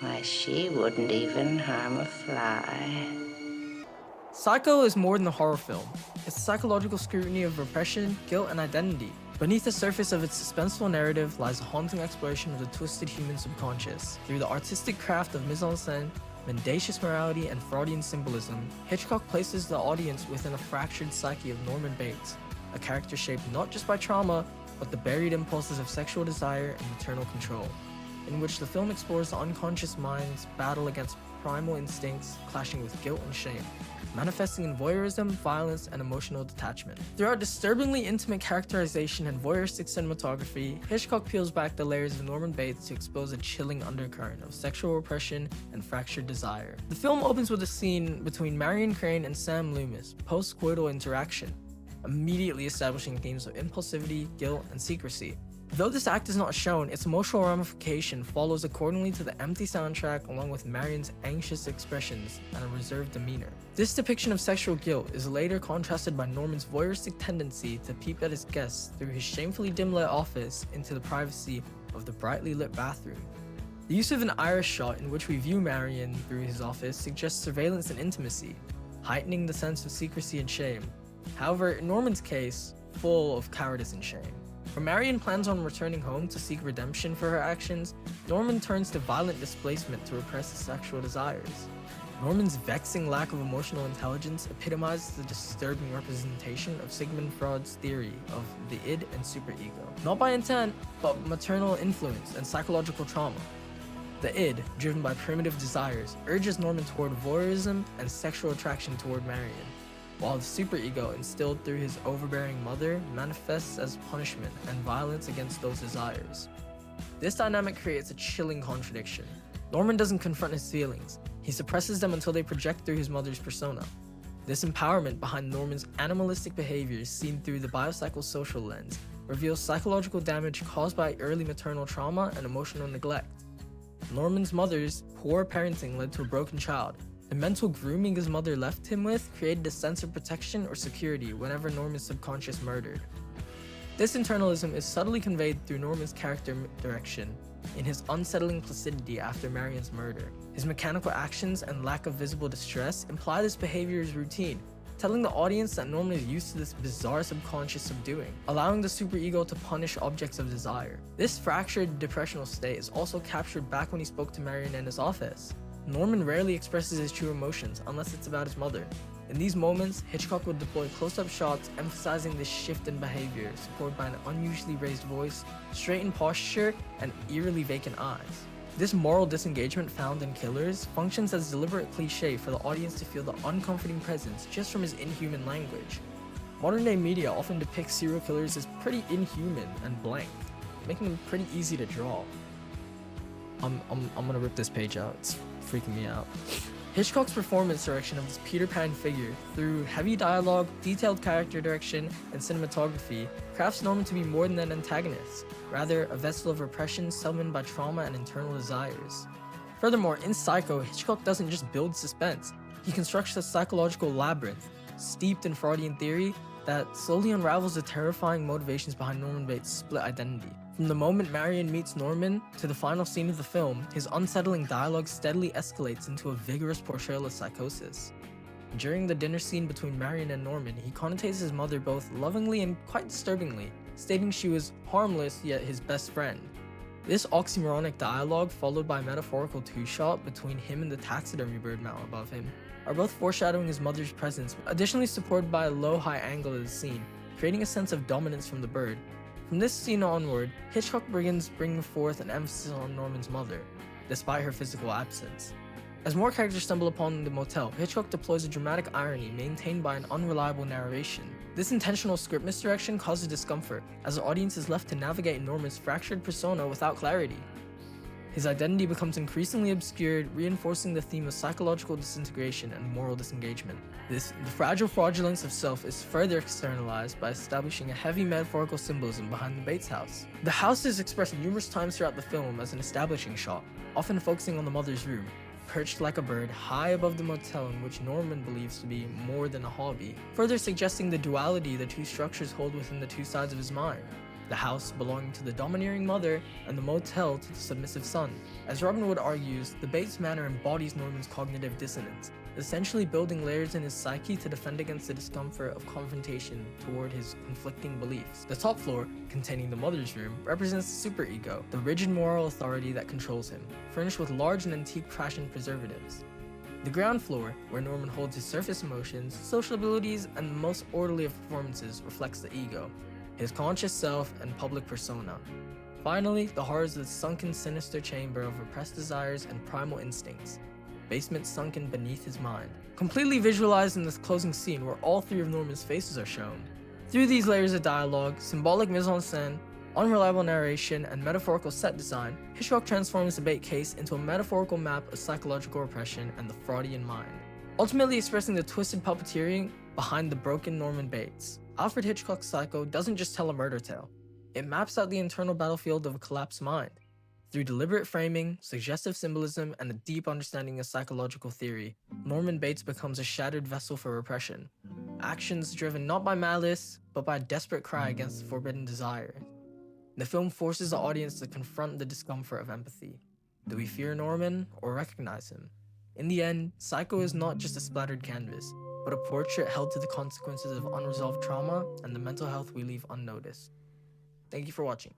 Why, she wouldn't even harm a fly. Psycho is more than a horror film. It's a psychological scrutiny of repression, guilt, and identity. Beneath the surface of its suspenseful narrative lies a haunting exploration of the twisted human subconscious. Through the artistic craft of mise-en-scène, mendacious morality, and Freudian symbolism, Hitchcock places the audience within a fractured psyche of Norman Bates, a character shaped not just by trauma, but the buried impulses of sexual desire and maternal control, in which the film explores the unconscious mind's battle against primal instincts clashing with guilt and shame, manifesting in voyeurism, violence, and emotional detachment. Through our disturbingly intimate characterization and voyeuristic cinematography, Hitchcock peels back the layers of Norman Bates to expose a chilling undercurrent of sexual repression and fractured desire. The film opens with a scene between Marion Crane and Sam Loomis, post-coital interaction, immediately establishing themes of impulsivity, guilt, and secrecy. Though this act is not shown, its emotional ramification follows accordingly to the empty soundtrack along with Marion's anxious expressions and a reserved demeanor. This depiction of sexual guilt is later contrasted by Norman's voyeuristic tendency to peep at his guests through his shamefully dim-lit office into the privacy of the brightly lit bathroom. The use of an iris shot in which we view Marion through his office suggests surveillance and intimacy, heightening the sense of secrecy and shame. However, in Norman's case, full of cowardice and shame. When Marion plans on returning home to seek redemption for her actions, Norman turns to violent displacement to repress his sexual desires. Norman's vexing lack of emotional intelligence epitomizes the disturbing representation of Sigmund Freud's theory of the id and superego. Not by intent, but maternal influence and psychological trauma. The id, driven by primitive desires, urges Norman toward voyeurism and sexual attraction toward Marion, while the superego instilled through his overbearing mother manifests as punishment and violence against those desires. This dynamic creates a chilling contradiction. Norman doesn't confront his feelings, he suppresses them until they project through his mother's persona. This empowerment behind Norman's animalistic behaviors seen through the biopsychosocial lens reveals psychological damage caused by early maternal trauma and emotional neglect. Norman's mother's poor parenting led to a broken child. The mental grooming his mother left him with created a sense of protection or security whenever Norman's subconscious murdered. This internalism is subtly conveyed through Norman's character direction in his unsettling placidity after Marion's murder. His mechanical actions and lack of visible distress imply this behavior is routine, telling the audience that Norman is used to this bizarre subconscious subduing, allowing the superego to punish objects of desire. This fractured depressional state is also captured back when he spoke to Marion in his office. Norman rarely expresses his true emotions unless it's about his mother. In these moments, Hitchcock would deploy close-up shots emphasizing this shift in behavior, supported by an unusually raised voice, straightened posture, and eerily vacant eyes. This moral disengagement found in killers functions as deliberate cliché for the audience to feel the uncomforting presence just from his inhuman language. Modern-day media often depicts serial killers as pretty inhuman and blank, making them pretty easy to draw. I'm gonna rip this page out. It's freaking me out. Hitchcock's performance direction of this Peter Pan figure, through heavy dialogue, detailed character direction, and cinematography, crafts Norman to be more than an antagonist, rather a vessel of repression summoned by trauma and internal desires. Furthermore, in Psycho, Hitchcock doesn't just build suspense, he constructs a psychological labyrinth, steeped in Freudian theory, that slowly unravels the terrifying motivations behind Norman Bates' split identity. From the moment Marion meets Norman to the final scene of the film, his unsettling dialogue steadily escalates into a vigorous portrayal of psychosis. During the dinner scene between Marion and Norman, he connotates his mother both lovingly and quite disturbingly, stating she was harmless yet his best friend. This oxymoronic dialogue, followed by a metaphorical two-shot between him and the taxidermy bird mount above him, are both foreshadowing his mother's presence, additionally supported by a low-high angle of the scene, creating a sense of dominance from the bird. From this scene onward, Hitchcock begins bringing forth an emphasis on Norman's mother, despite her physical absence. As more characters stumble upon the motel, Hitchcock deploys a dramatic irony maintained by an unreliable narration. This intentional script misdirection causes discomfort, as the audience is left to navigate Norman's fractured persona without clarity. His identity becomes increasingly obscured, reinforcing the theme of psychological disintegration and moral disengagement. The fragile fraudulence of self is further externalized by establishing a heavy metaphorical symbolism behind the Bates house. The house is expressed numerous times throughout the film as an establishing shot, often focusing on the mother's room, perched like a bird high above the motel in which Norman believes to be more than a hobby, further suggesting the duality the two structures hold within the two sides of his mind. the house belonging to the domineering mother, and the motel to the submissive son. As Robin Wood argues, the Bates manor embodies Norman's cognitive dissonance, essentially building layers in his psyche to defend against the discomfort of confrontation toward his conflicting beliefs. The top floor, containing the mother's room, represents the superego, the rigid moral authority that controls him, furnished with large and antique fashion preservatives. The ground floor, where Norman holds his surface emotions, social abilities, and the most orderly of performances, reflects the ego, his conscious self and public persona. Finally, the horrors of the sunken, sinister chamber of repressed desires and primal instincts, basement sunken beneath his mind, completely visualized in this closing scene where all three of Norman's faces are shown. Through these layers of dialogue, symbolic mise-en-scène, unreliable narration, and metaphorical set design, Hitchcock transforms the Bate case into a metaphorical map of psychological repression and the Freudian mind, ultimately expressing the twisted puppeteering behind the broken Norman Bates. Alfred Hitchcock's Psycho doesn't just tell a murder tale, it maps out the internal battlefield of a collapsed mind. Through deliberate framing, suggestive symbolism, and a deep understanding of psychological theory, Norman Bates becomes a shattered vessel for repression, actions driven not by malice, but by a desperate cry against forbidden desire. The film forces the audience to confront the discomfort of empathy. Do we fear Norman or recognize him? In the end, Psycho is not just a splattered canvas, but a portrait held to the consequences of unresolved trauma and the mental health we leave unnoticed. Thank you for watching.